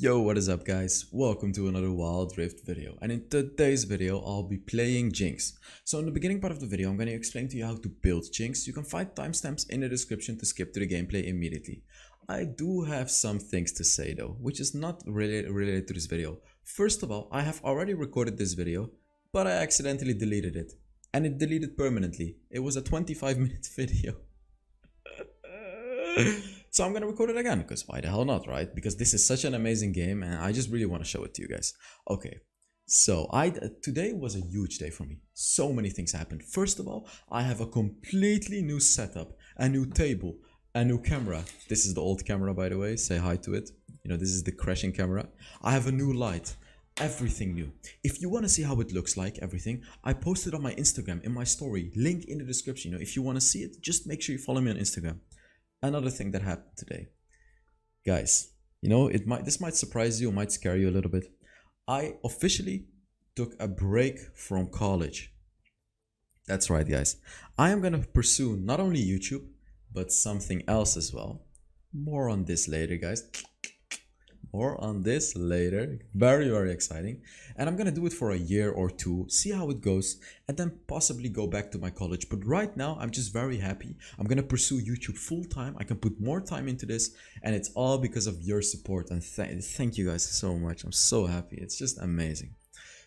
Yo, what is up guys? Welcome to another Wild Rift video, and in today's video I'll be playing Jinx. So in the beginning part of the video I'm going to explain to you how to build Jinx. You can find timestamps in the description to skip to the gameplay immediately. I do have some things to say though, which is not related to this video. First of all, I have already recorded this video, but I accidentally deleted it. And it deleted permanently. It was a 25-minute video. So I'm gonna record it again, because why the hell not, right? Because this is such an amazing game and I just really want to show it to you guys. Okay, so today was a huge day for me. So many things happened. First of all, I have a completely new setup, a new table, a new camera. This is the old camera, by the way, say hi to it. You know, this is the crashing camera. I have a new light, everything new. If you want to see how it looks like, everything, I posted on my Instagram in my story, link in the description. You know, if you want to see it, just make sure you follow me on Instagram. Another thing that happened today, guys, you know, this might surprise you, might scare you a little bit. I officially took a break from college. That's right, guys. I am gonna pursue not only YouTube but something else as well. More on this later, guys. More on this later. Very exciting. And I'm gonna do it for a year or two, see how it goes, and then possibly go back to my college. But right now I'm just very happy. I'm gonna pursue YouTube full time. I can put more time into this, and it's all because of your support. And thank you guys so much. I'm so happy. It's just amazing.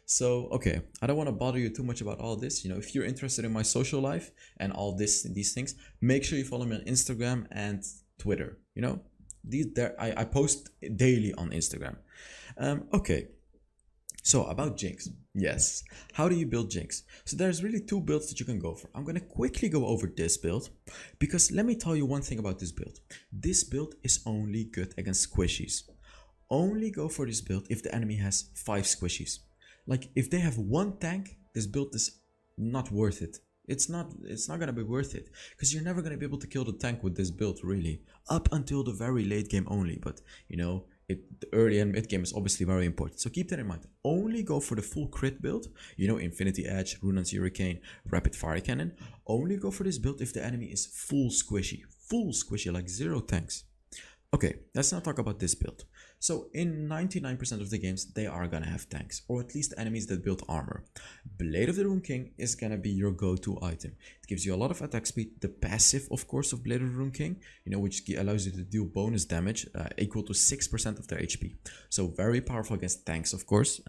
So okay, I don't want to bother you too much about all this. You know, if you're interested in my social life and all these things, make sure you follow me on Instagram and Twitter. You know, I post daily on Instagram. Okay, so about Jinx. Yes, how do you build Jinx? So there's really two builds that you can go for. I'm gonna quickly go over this build, because let me tell you one thing about this build. This build is only good against squishies. Only go for this build if the enemy has 5 squishies. Like if they have 1 tank, this build is not worth it. It's not gonna be worth it, because you're never gonna be able to kill the tank with this build, really, up until the very late game only. But you know, the early and mid game is obviously very important, so keep that in mind. Only go for the full crit build, you know, Infinity Edge, Runan's Hurricane, Rapid Fire Cannon. Only go for this build if the enemy is full squishy, like 0 tanks. Okay, let's now talk about this build. So in 99% of the games, they are gonna have tanks, or at least enemies that build armor. Blade of the Rune King is gonna be your go-to item. It gives you a lot of attack speed, the passive of course of Blade of the Rune King, you know, which allows you to deal bonus damage equal to 6% of their HP. So very powerful against tanks, of course.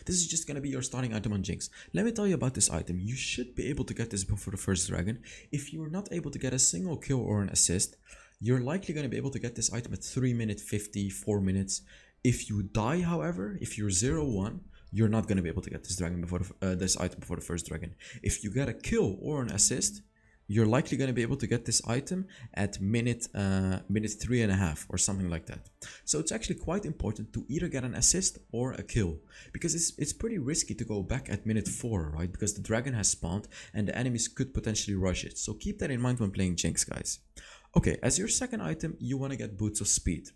This is just gonna be your starting item on Jinx. Let me tell you about this item. You should be able to get this before the first dragon. If you're not able to get a single kill or an assist, you're likely going to be able to get this item at 3 minutes 50, 4 minutes. If you die, however, if you're 0-1, you're not going to be able to get this dragon before this item before the first dragon. If you get a kill or an assist, you're likely going to be able to get this item at minute 3.5 or something like that. So it's actually quite important to either get an assist or a kill, because it's pretty risky to go back at minute 4, right? Because the dragon has spawned and the enemies could potentially rush it. So keep that in mind when playing Jinx, guys. Okay, as your second item, you want to get Boots of Speed.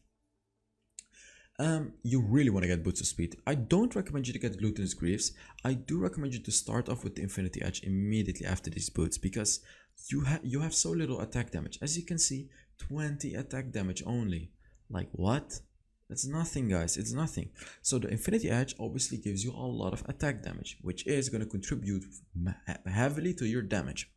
You really want to get Boots of Speed. I don't recommend you to get Glutinous Greaves. I do recommend you to start off with the Infinity Edge immediately after these boots, because you have so little attack damage. As you can see, 20 attack damage only. Like what? That's nothing, guys. It's nothing. So the Infinity Edge obviously gives you a lot of attack damage, which is going to contribute heavily to your damage.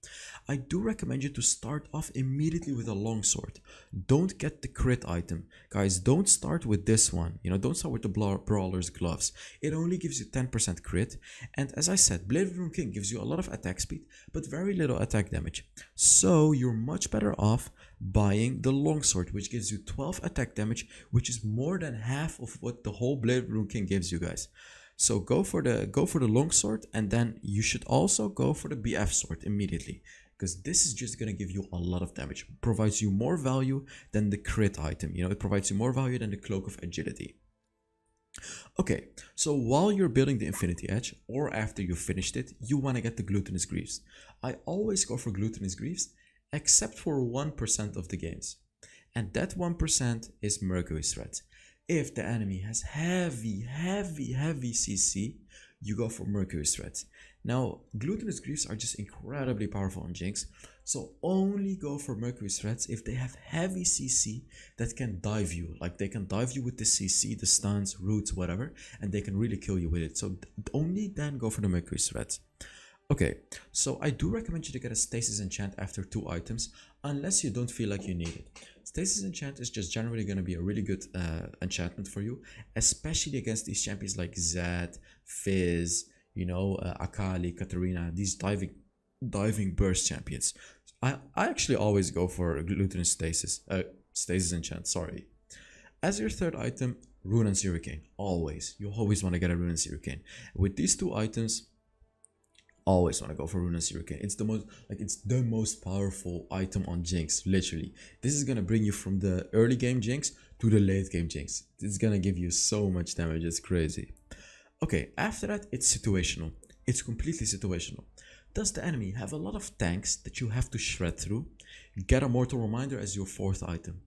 I do recommend you to start off immediately with a longsword. Don't get the crit item. Guys, don't start with this one. You know, don't start with the Brawler's Gloves. It only gives you 10% crit. And as I said, Blade of the Rune King gives you a lot of attack speed, but very little attack damage. So you're much better off buying the longsword, which gives you 12 attack damage, which is more than half of what the whole Blade of the Rune King gives you, guys. So go for the longsword, and then you should also go for the BF sword immediately, because this is just going to give you a lot of damage. It provides you more value than the crit item. You know, it provides you more value than the Cloak of Agility. Okay, so while you're building the Infinity Edge, or after you've finished it, you want to get the Glutinous Greaves. I always go for Glutinous Greaves, except for 1% of the games. And that 1% is Mercury's Threat. If the enemy has heavy CC, you go for Mercury's Threat. Now, Glutinous Greaves are just incredibly powerful on Jinx. So only go for Mercury threats if they have heavy CC that can dive you. Like they can dive you with the CC, the stuns, roots, whatever, and they can really kill you with it. So only then go for the Mercury threats. Okay, so I do recommend you to get a Stasis Enchant after 2 items, unless you don't feel like you need it. Stasis Enchant is just generally going to be a really good enchantment for you, especially against these champions like Zed, Fizz, you know, Akali, Katarina, these diving burst champions. I actually always go for Glutinous Stasis Enchant, sorry. As your third item, Rune and Hurricane. Always. You always want to get a Rune and Hurricane. With these 2 items, always want to go for Rune and Hurricane. It's the most powerful item on Jinx, literally. This is gonna bring you from the early game Jinx to the late game Jinx. It's gonna give you so much damage, it's crazy. Okay, after that, it's situational. It's completely situational. Does the enemy have a lot of tanks that you have to shred through? Get a Mortal Reminder as your 4th item.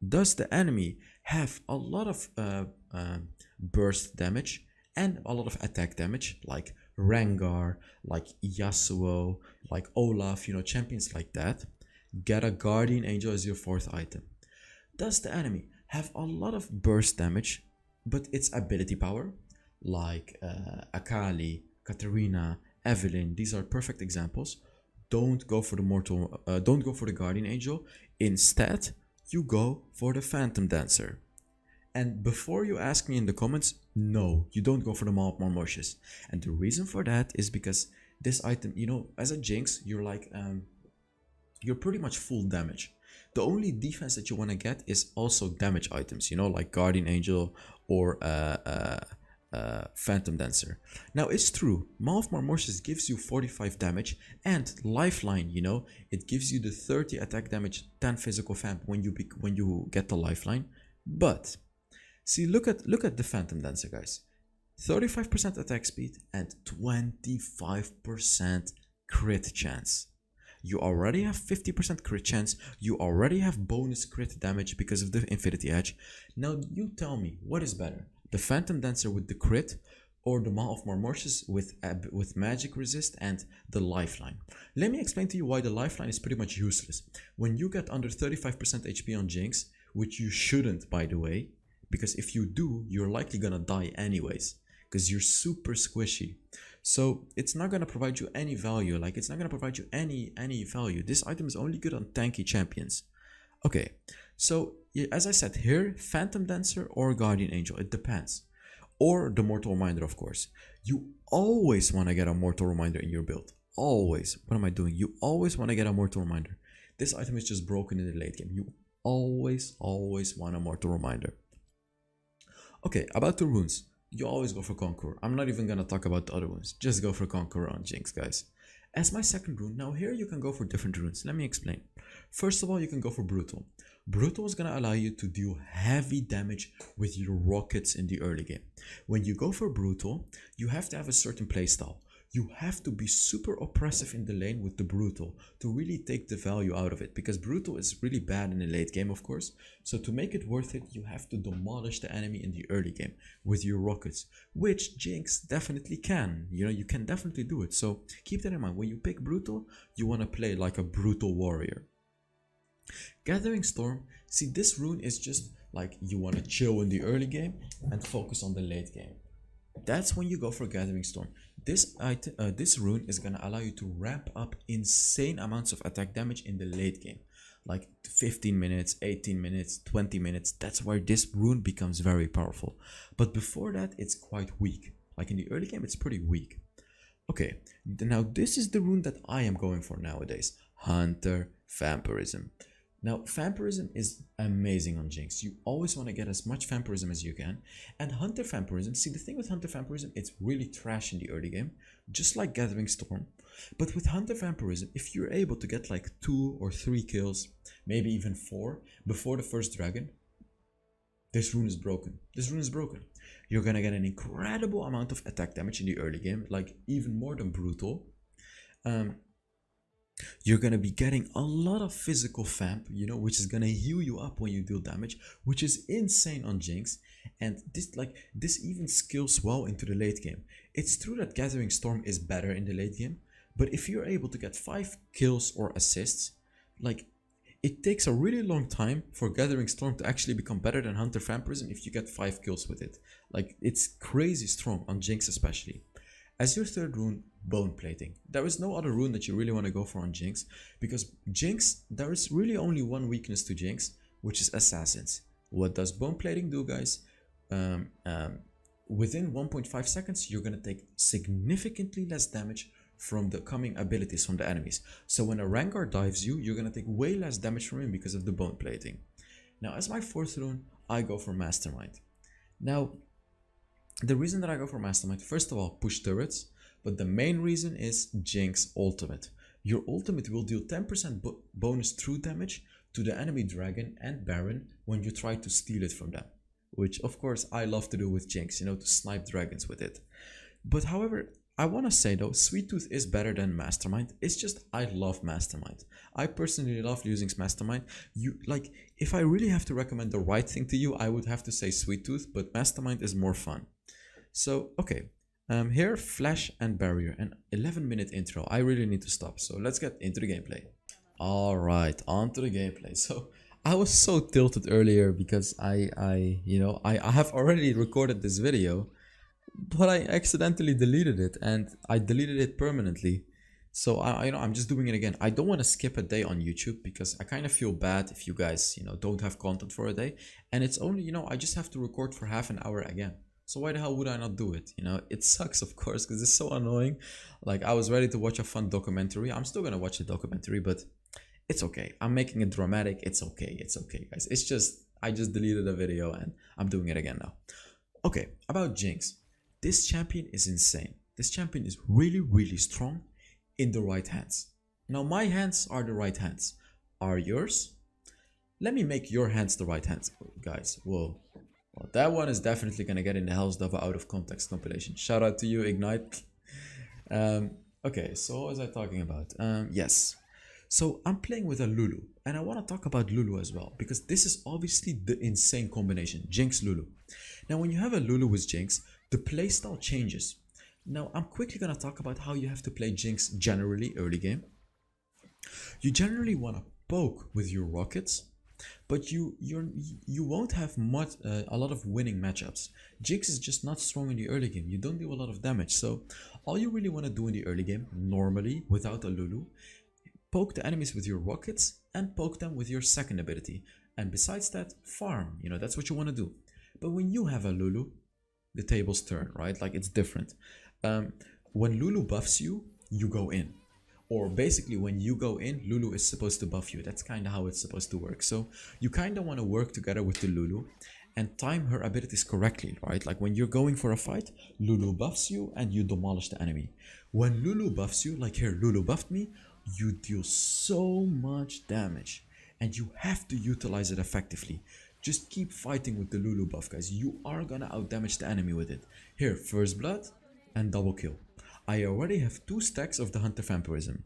Does the enemy have a lot of burst damage and a lot of attack damage, like Rengar, like Yasuo, like Olaf, you know, champions like that? Get a Guardian Angel as your 4th item. Does the enemy have a lot of burst damage, but its ability power, like Akali, Katarina, Evelyn, these are perfect examples. Don't go for the Guardian Angel. Instead, you go for the Phantom Dancer. And before you ask me in the comments, no, you don't go for the Maw of Marmoshes. And the reason for that is because this item, you know, as a Jinx, you're like, you're pretty much full damage. The only defense that you want to get is also damage items, you know, like Guardian Angel or Phantom Dancer. Now, it's true, Maw of Marmoshes gives you 45 damage, and Lifeline, you know, it gives you the 30 attack damage, 10 physical vamp when you get the Lifeline. But see, look at the Phantom Dancer, guys. 35% attack speed and 25% crit chance. You already have 50% crit chance. You already have bonus crit damage because of the Infinity Edge. Now you tell me, what is better? The Phantom Dancer with the crit, or the Maw of Marmoshes with magic resist and the Lifeline? Let me explain to you why the Lifeline is pretty much useless. When you get under 35% HP on Jinx, which you shouldn't, by the way, because if you do, you're likely gonna die anyways, because you're super squishy. So it's not gonna provide you any value. Like, it's not gonna provide you any value. This item is only good on tanky champions. Okay, so as I said here, Phantom Dancer or Guardian Angel, it depends. Or the Mortal Reminder, of course. You always want to get a Mortal Reminder in your build. Always. What am I doing? You always want to get a Mortal Reminder. This item is just broken in the late game. You always want a Mortal Reminder. Okay, about the runes. You always go for Conqueror. I'm not even gonna talk about the other ones. Just go for Conqueror on Jinx, guys. As my second rune, now here you can go for different runes. Let me explain. First of all, you can go for Brutal. Brutal is gonna allow you to deal heavy damage with your rockets in the early game. When you go for Brutal, you have to have a certain playstyle. You have to be super oppressive in the lane with the Brutal to really take the value out of it, because Brutal is really bad in the late game, of course. So to make it worth it, you have to demolish the enemy in the early game with your rockets, which Jinx definitely can. You know, you can definitely do it. So keep that in mind. When you pick Brutal, you want to play like a Brutal warrior. Gathering Storm, see, this rune is just like you want to chill in the early game and focus on the late game. That's when you go for Gathering Storm. This rune is gonna allow you to ramp up insane amounts of attack damage in the late game, like 15 minutes, 18 minutes, 20 minutes. That's where this rune becomes very powerful. But before that, it's quite weak. Like in the early game, it's pretty weak. Okay, now this is the rune that I am going for nowadays. Hunter Vampirism. Now, Vampirism is amazing on Jinx. You always want to get as much Vampirism as you can. And Hunter Vampirism, see, the thing with Hunter Vampirism, it's really trash in the early game, just like Gathering Storm. But with Hunter Vampirism, if you're able to get like 2 or 3 kills, maybe even 4, before the first dragon, this rune is broken. This rune is broken. You're gonna get an incredible amount of attack damage in the early game, like even more than Brutal. You're gonna be getting a lot of physical vamp, you know, which is gonna heal you up when you deal damage, which is insane on Jinx. And this even scales well into the late game. It's true that Gathering Storm is better in the late game, But if you're able to get 5 kills or assists, like, it takes a really long time for Gathering Storm to actually become better than Hunter Vampirism if you get 5 kills with it. Like, it's crazy strong on Jinx especially. As your third rune, Bone Plating. There is no other rune that you really want to go for on Jinx, because Jinx, there is really only one weakness to Jinx, which is Assassins. What does Bone Plating do, guys? Within 1.5 seconds, you're going to take significantly less damage from the coming abilities from the enemies. So when a Rengar dives you, you're going to take way less damage from him because of the Bone Plating. Now, as my fourth rune, I go for Mastermind. Now, the reason that I go for Mastermind, first of all, push turrets, but the main reason is Jinx ultimate. Your ultimate will deal 10% bonus true damage to the enemy dragon and baron when you try to steal it from them. Which, of course, I love to do with Jinx, you know, to snipe dragons with it. But however, I want to say though, Sweet Tooth is better than Mastermind. It's just, I love Mastermind. I personally love using Mastermind. If I really have to recommend the right thing to you, I would have to say Sweet Tooth, but Mastermind is more fun. So, okay. Here, Flash and Barrier, an 11-minute intro. I really need to stop, so let's get into the gameplay. Alright, on to the gameplay. So, I was so tilted earlier because I have already recorded this video, but I accidentally deleted it, and I deleted it permanently. So I'm just doing it again. I don't want to skip a day on YouTube because I kind of feel bad if you guys, don't have content for a day. And it's only, I just have to record for half an hour again. So why the hell would I not do it? It sucks, of course, because it's so annoying. Like, I was ready to watch a fun documentary. I'm still going to watch the documentary, but it's okay. I'm making it dramatic. It's okay. It's okay, guys. It's just, I just deleted a video and I'm doing it again now. Okay, about Jinx. This champion is insane. This champion is really, really strong in the right hands. Now, my hands are the right hands. Are yours? Let me make your hands the right hands, guys. Whoa. Well, that one is definitely going to get in the HellsDevil out of context compilation. Shout out to you, Ignite. Okay, so what was I talking about? Yes. So I'm playing with a Lulu, and I want to talk about Lulu as well, because this is obviously the insane combination, Jinx Lulu. Now, when you have a Lulu with Jinx, the playstyle changes. Now, I'm quickly going to talk about how you have to play Jinx generally early game. You generally want to poke with your rockets, but you won't have much a lot of winning matchups. Jinx is just not strong in the early game. You don't do a lot of damage, so all you really want to do in the early game, normally without a Lulu, poke the enemies with your rockets and poke them with your second ability. And besides that, farm. That's what you want to do. But when you have a Lulu, the tables turn, right? Like, it's different. When Lulu buffs you, you go in. Or basically, when you go in, Lulu is supposed to buff you. That's kind of how it's supposed to work. So you kind of want to work together with the Lulu and time her abilities correctly, right? Like, when you're going for a fight, Lulu buffs you and you demolish the enemy. When Lulu buffs you, like here, Lulu buffed me, you deal so much damage. And you have to utilize it effectively. Just keep fighting with the Lulu buff, guys. You are gonna outdamage the enemy with it. Here, first blood and double kill. I already have 2 stacks of the Hunter Vampirism.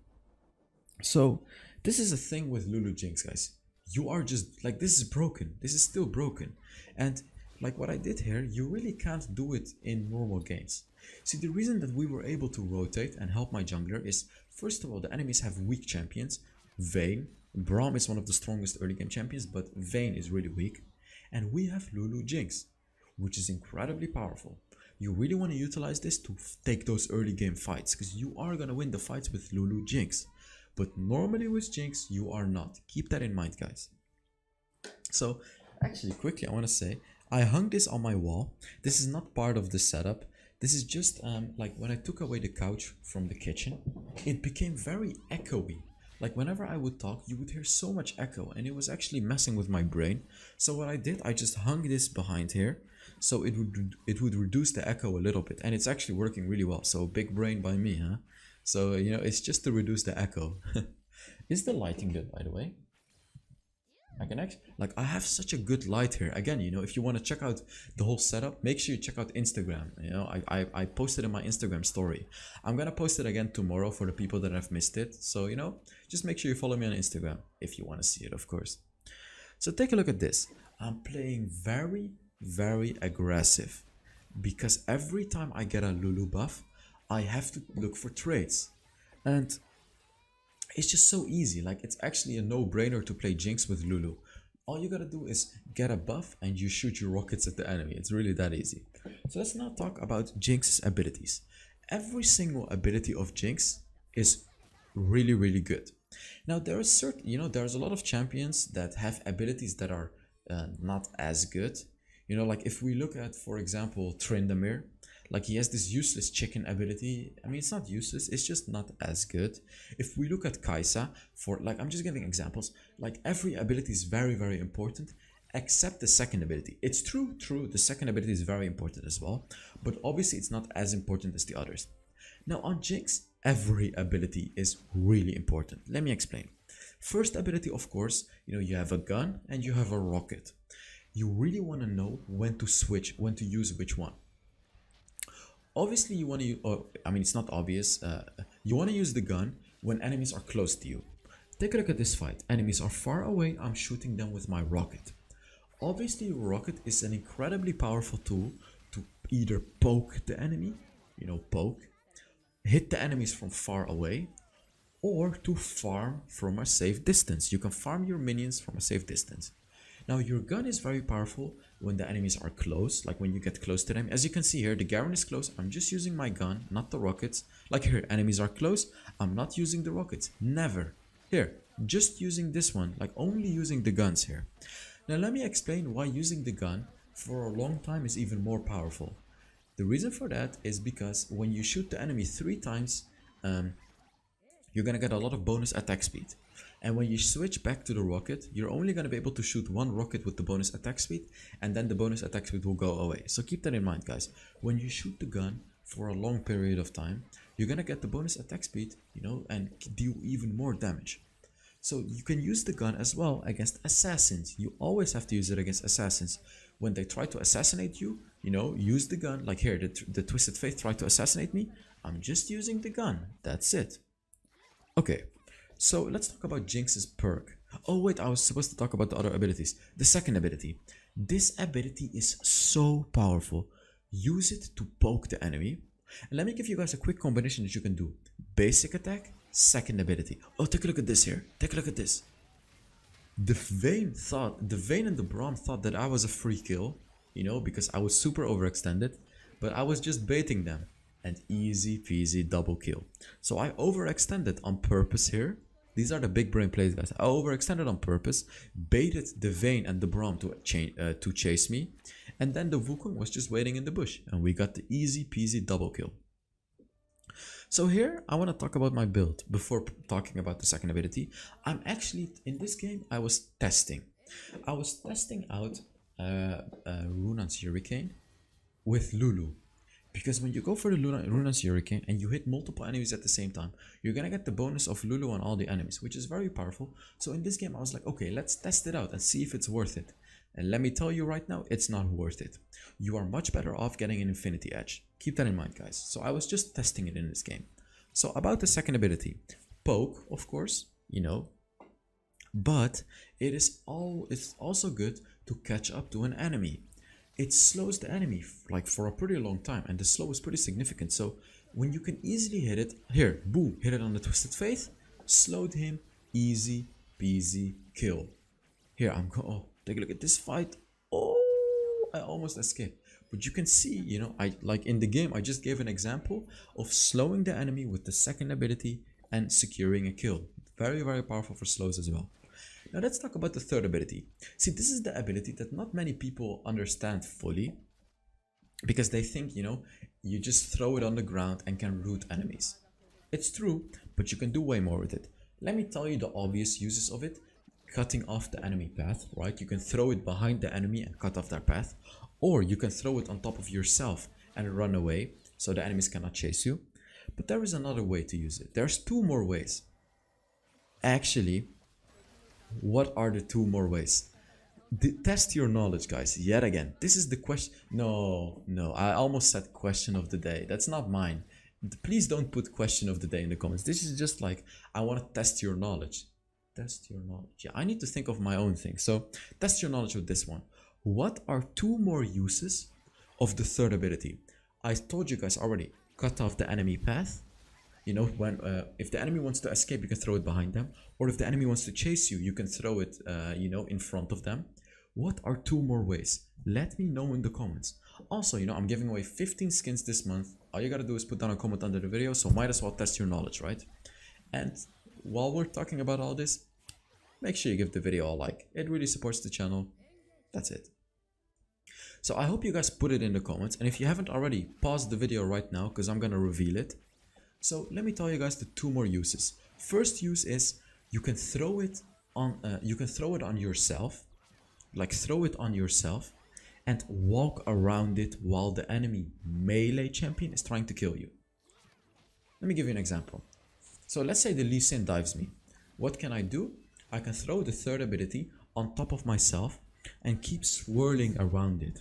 So, this is a thing with Lulu Jinx, guys. You are just, like, this is broken. This is still broken. And, like what I did here, you really can't do it in normal games. See, the reason that we were able to rotate and help my jungler is, first of all, the enemies have weak champions. Vayne. Braum is one of the strongest early game champions, but Vayne is really weak. And we have Lulu Jinx, which is incredibly powerful. You really want to utilize this to take those early game fights, because you are going to win the fights with Lulu Jinx. But normally with Jinx, you are not. Keep that in mind, guys. So, actually, quickly, I want to say, I hung this on my wall. This is not part of the setup. This is just, like, when I took away the couch from the kitchen, it became very echoey. Like, whenever I would talk, you would hear so much echo, and it was actually messing with my brain. So what I did, I just hung this behind here, so it would reduce the echo a little bit, and it's actually working really well. So big brain by me, huh? So, it's just to reduce the echo. Is the lighting good, by the way? I can actually, like, I have such a good light here. Again, if you want to check out the whole setup, make sure you check out Instagram. I posted in my Instagram story. I'm gonna post it again tomorrow for the people that have missed it. So, just make sure you follow me on Instagram if you want to see it, of course. So take a look at this. I'm playing very, very aggressive, because every time I get a Lulu buff, I have to look for trades. And it's just so easy. Like, it's actually a no-brainer to play Jinx with Lulu. All you gotta do is get a buff and you shoot your rockets at the enemy. It's really that easy. So let's now talk about Jinx's abilities. Every single ability of Jinx is really, really good. Now there is certain, there's a lot of champions that have abilities that are not as good. Like if we look at, for example, Tryndamere, like he has this useless chicken ability. I mean, it's not useless, it's just not as good. If we look at Kai'Sa, I'm just giving examples, like every ability is very, very important, except the second ability. It's true, the second ability is very important as well, but obviously it's not as important as the others. Now on Jinx, every ability is really important. Let me explain. First ability, of course, you have a gun and you have a rocket. You really want to know when to switch, when to use which one. Obviously you want to, it's not obvious, you want to use the gun when enemies are close to you. Take a look at this fight. Enemies are far away, I'm shooting them with my rocket. Obviously rocket is an incredibly powerful tool to either poke the enemy, hit the enemies from far away, or to farm from a safe distance. You can farm your minions from a safe distance. Now your gun is very powerful when the enemies are close, like when you get close to them. As you can see here, the Garen is close, I'm just using my gun, not the rockets. Like here, enemies are close, I'm not using the rockets, never. Here, just using this one, like only using the guns here. Now let me explain why using the gun for a long time is even more powerful. The reason for that is because when you shoot the enemy 3 times, you're gonna get a lot of bonus attack speed. And when you switch back to the rocket, you're only gonna be able to shoot 1 rocket with the bonus attack speed, and then the bonus attack speed will go away. So keep that in mind, guys. When you shoot the gun for a long period of time, you're gonna get the bonus attack speed, and deal even more damage. So you can use the gun as well against assassins. You always have to use it against assassins. When they try to assassinate you, use the gun. Like here, the Twisted Faith tried to assassinate me. I'm just using the gun. That's it. Okay, so let's talk about Jinx's perk. Oh wait, I was supposed to talk about the other abilities. The second ability. This ability is so powerful. Use it to poke the enemy. And let me give you guys a quick combination that you can do. Basic attack, second ability. Oh, take a look at this here. Take a look at this. The Vayne and the Braum thought that I was a free kill, because I was super overextended, but I was just baiting them. And easy peasy double kill. So I overextended on purpose here. These are the big brain plays, guys. I overextended on purpose, baited the Vayne and the Braum to chase me, and then the Wukong was just waiting in the bush, and we got the easy peasy double kill. So here I want to talk about my build before talking about the second ability. I'm actually in this game. I was testing out Runan's Hurricane with Lulu. Because when you go for the Runan's Hurricane and you hit multiple enemies at the same time, you're gonna get the bonus of Lulu on all the enemies, which is very powerful. So in this game I was like, okay, let's test it out and see if it's worth it. And let me tell you right now, it's not worth it. You are much better off getting an Infinity Edge. Keep that in mind, guys. So I was just testing it in this game. So about the second ability, poke, of course, but it's also good to catch up to an enemy. It slows the enemy for a pretty long time, and the slow is pretty significant. So when you can easily hit it, here, boom, hit it on the Twisted Faith, slowed him, easy peasy kill. Here oh, take a look at this fight. Oh, I almost escaped. But you can see, I like in the game, I just gave an example of slowing the enemy with the second ability and securing a kill. Very, very powerful for slows as well. Now let's talk about the third ability. See, this is the ability that not many people understand fully, because they think, you just throw it on the ground and can root enemies. It's true, but you can do way more with it. Let me tell you the obvious uses of it. Cutting off the enemy path, right? You can throw it behind the enemy and cut off their path, or you can throw it on top of yourself and run away so the enemies cannot chase you. But there is another way to use it. There's 2 more ways. Actually, what are the 2 more ways? Test your knowledge, guys. Yet again, this is the question. No, I almost said question of the day. That's not mine. Please don't put question of the day in the comments. This is just like, I want to test your knowledge. Test your knowledge. Yeah, I need to think of my own thing. So test your knowledge with this one. What are 2 more uses of the third ability? I told you guys already. Cut off the enemy path. You know, when if the enemy wants to escape, you can throw it behind them, or if the enemy wants to chase you, you can throw it, you know, in front of them. What are two more ways? Let me know in the comments. Also, you know, I'm giving away 15 skins this month. All you gotta do is put down a comment under the video, so might as well test your knowledge, right? And while we're talking about all this, make sure you give the video a like. It really supports the channel. That's it. So I hope you guys put it in the comments, and if you haven't already, pause the video right now because I'm gonna reveal it. So let me tell you guys the two more uses. First use is you can throw it on yourself, like throw it on yourself and walk around it while the enemy melee champion is trying to kill you. Let me give you an example. So let's say the Lee Sin dives me. What can I do? I can throw the third ability on top of myself and keep swirling around it.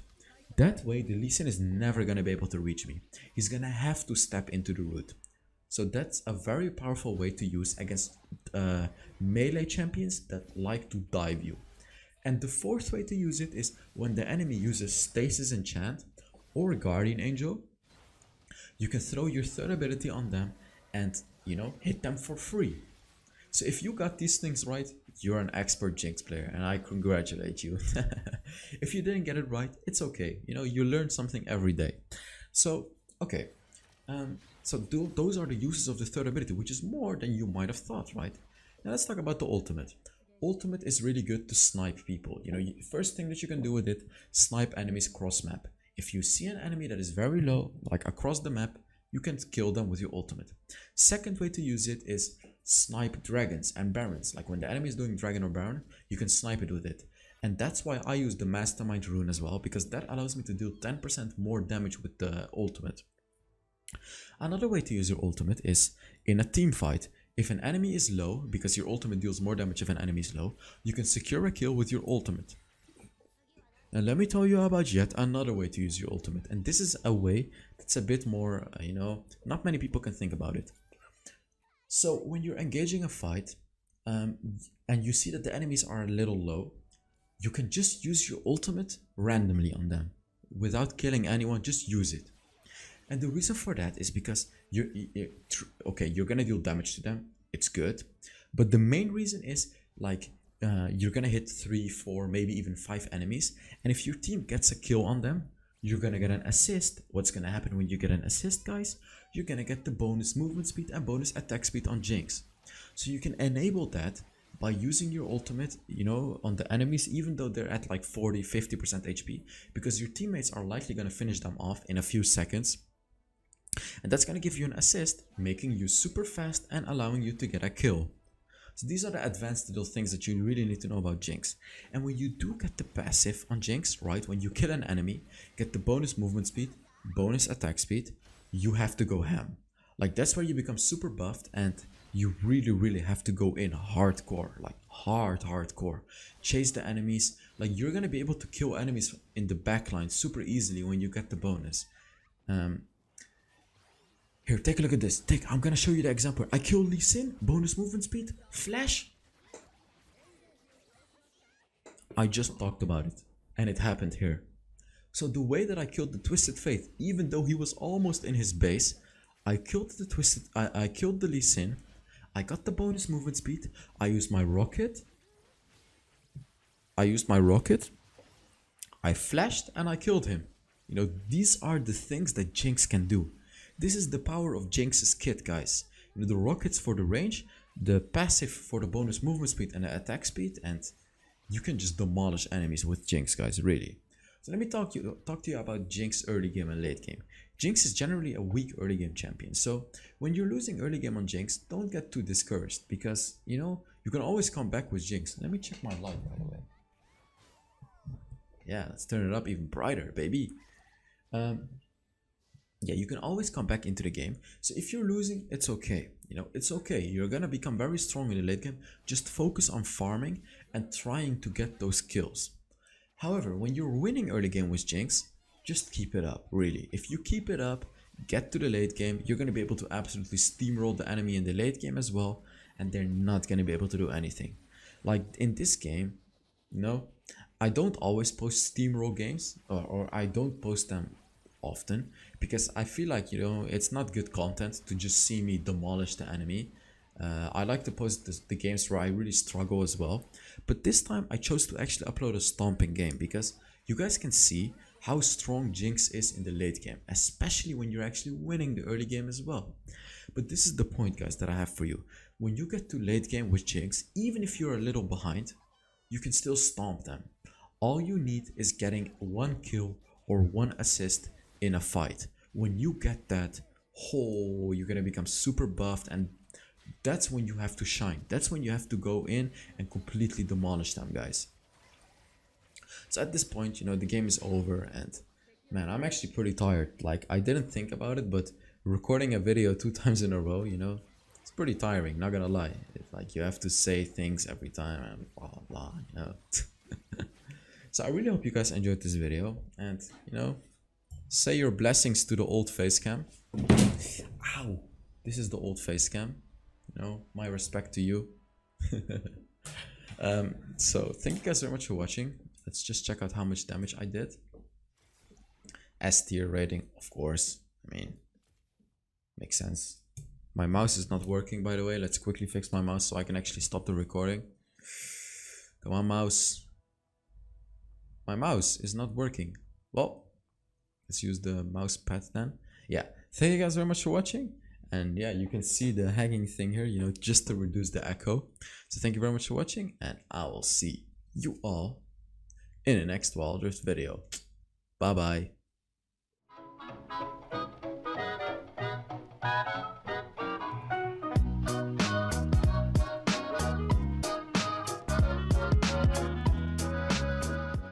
That way the Lee Sin is never going to be able to reach me. He's going to have to step into the root. So that's a very powerful way to use against melee champions that like to dive you. And the fourth way to use it is when the enemy uses Stasis Enchant or Guardian Angel, you can throw your third ability on them and, you know, hit them for free. So if you got these things right, you're an expert Jinx player, and I congratulate you. If you didn't get it right, it's okay. You know, you learn something every day. So, okay. Those are the uses of the third ability, which is more than you might have thought, right? Now let's talk about the ultimate. Ultimate is really good to snipe people. You know, first thing that you can do with it, snipe enemies cross map. If you see an enemy that is very low, like across the map, you can kill them with your ultimate. Second way to use it is snipe dragons and barons. Like when the enemy is doing dragon or baron, you can snipe it with it. And that's why I use the mastermind rune as well, because that allows me to deal 10% more damage with the ultimate. Another way to use your ultimate is in a team fight. If an enemy is low, because your ultimate deals more damage if an enemy is low, you can secure a kill with your ultimate. Now let me tell you about yet another way to use your ultimate, and this is a way that's a bit more, you know, not many people can think about it. So when you're engaging a fight and you see that the enemies are a little low, you can just use your ultimate randomly on them without killing anyone. Just use it. And the reason for that is because you're gonna deal damage to them. It's good, but the main reason is like you're gonna hit 3, 4, maybe even 5 enemies, and if your team gets a kill on them, you're gonna get an assist. What's gonna happen when you get an assist, guys? You're gonna get the bonus movement speed and bonus attack speed on Jinx. So you can enable that by using your ultimate, you know, on the enemies, even though they're at like 40-50% HP, because your teammates are likely gonna finish them off in a few seconds. And that's gonna give you an assist, making you super fast and allowing you to get a kill. So these are the advanced little things that you really need to know about Jinx. And when you do get the passive on Jinx, right, when you kill an enemy, get the bonus movement speed, bonus attack speed, you have to go ham. Like that's where you become super buffed and you really have to go in hardcore, like hardcore. Chase the enemies, like you're gonna be able to kill enemies in the backline super easily when you get the bonus. Here, take a look at this. I'm gonna show you the example. I kill Lee Sin, bonus movement speed, flash. I just talked about it, and it happened here. So the way that I killed the Twisted Faith, even though he was almost in his base, I killed the I killed the Lee Sin. I got the bonus movement speed. I used my rocket. I flashed and I killed him. You know, these are the things that Jinx can do. This is the power of Jinx's kit, guys. You know, the rockets for the range, the passive for the bonus movement speed and the attack speed, and you can just demolish enemies with Jinx, guys, really. So let me talk to you about Jinx early game and late game. Jinx is generally a weak early game champion, so when you're losing early game on Jinx, don't get too discouraged, because, you know, you can always come back with Jinx. Let me check my light, by the way. Yeah, let's turn it up even brighter, baby. Yeah, you can always come back into the game. So if you're losing, it's okay. You know, it's okay. You're gonna become very strong in the late game. Just focus on farming and trying to get those kills. However, when you're winning early game with Jinx, just keep it up, really. If you keep it up, get to the late game, you're gonna be able to absolutely steamroll the enemy in the late game as well, and they're not gonna be able to do anything. Like in this game, you know, I don't always post steamroll games, or I don't post them often because I feel like, you know, it's not good content to just see me demolish the enemy. I like to post the games where I really struggle as well. But this time I chose to actually upload a stomping game because you guys can see how strong Jinx is in the late game, especially when you're actually winning the early game as well. But this is the point, guys, that I have for you. When you get to late game with Jinx, even if you're a little behind, you can still stomp them. All you need is getting one kill or one assist in a fight. When you get that, oh, you're gonna become super buffed, and that's when you have to shine. That's when you have to go in and completely demolish them, guys. So at this point, you know, the game is over, and man, I'm actually pretty tired. Like, I didn't think about it, but recording a video 2 times in a row, you know, it's pretty tiring, not gonna lie. It's like you have to say things every time and blah blah blah, you know. So I really hope you guys enjoyed this video, and you know, say your blessings to the old face cam. Ow! This is the old face cam. You know, my respect to you. So thank you guys very much for watching. Let's just check out how much damage I did. S tier rating, of course. I mean, makes sense. My mouse is not working, by the way. Let's quickly fix my mouse so I can actually stop the recording. Come on, mouse. My mouse is not working. Well, let's use the mouse pad then. Yeah, thank you guys very much for watching. And yeah, you can see the hanging thing here, you know, just to reduce the echo. So thank you very much for watching, and I will see you all in the next Wild Rift video. Bye bye.